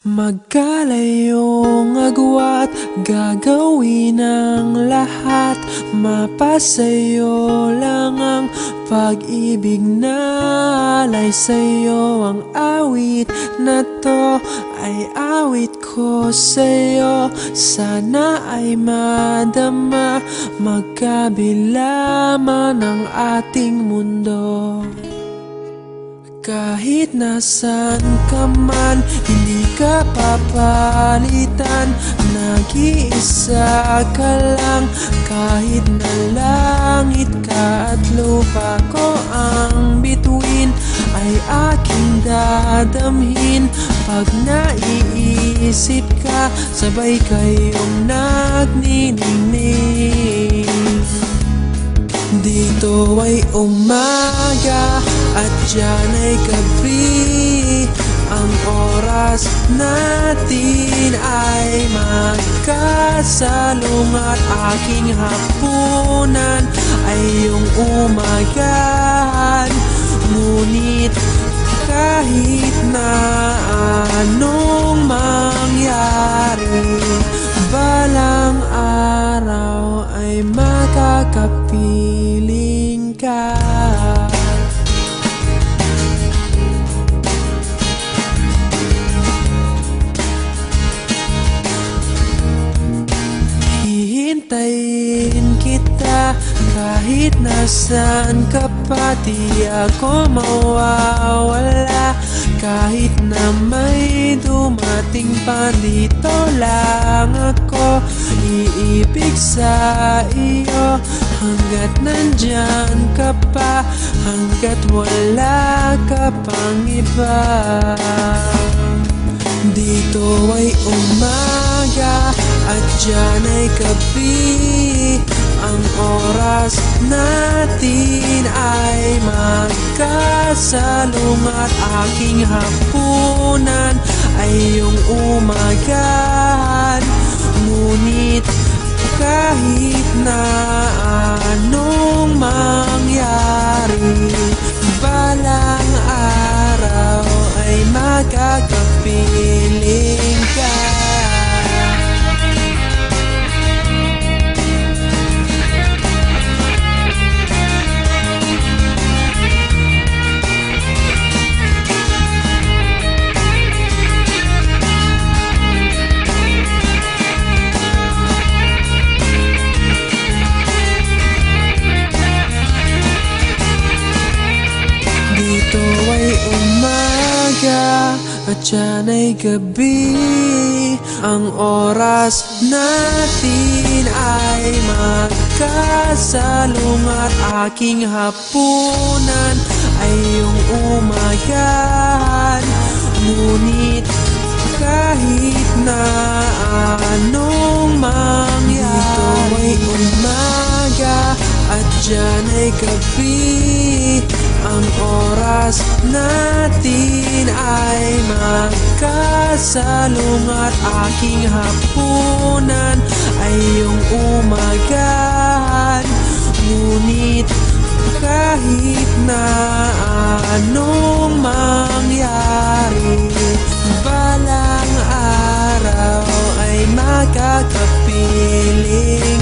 Magkalayong agwat, gagawin ang lahat. Mapasayo lang ang pag-ibig na alay sa'yo. Ang awit na to ay awit ko sa'yo. Sana ay madama, magkabila man ang ating mundo. Kahit nasan ka man, hindi ka papalitan. Nag-iisa ka lang, kahit na langit ka at lupa ko ang bituin, ay aking dadamhin. Pag naiisip ka, sabay kayong nagniningning. Dito ay umaga at diyan ay gabi. Ang oras natin ay magkasalungat. Aking hapunan ay iyong umagahan. Ngunit kahit na anong mangyari, balang araw ay makakapiling ka. Hihintayin kita kahit nasaan ka pa. Di ako mawawala kahit na may dumating pa. Dito lang ako iibig sa iyo hanggat nandyan ka pa, hanggat wala ka pang iba. Dito ay umaga at diyan ay gabi. Ang oras natin ay magkasalungat. Aking hapunan ay iyong umagahan. Ngunit kahit na anong mangyari, balang araw ay makakapiling ka. Dito ay umaga at diyan ay gabi. Ang oras natin ay magkasalungat. Aking hapunan ay iyong umagahan. Ngunit kahit na anong mangyari, dito ay umaga at diyan ay gabi. Ang oras natin ay magkasalungat. Aking hapunan ay iyong umagahan. Ngunit kahit na anong mangyari, balang araw ay makakapiling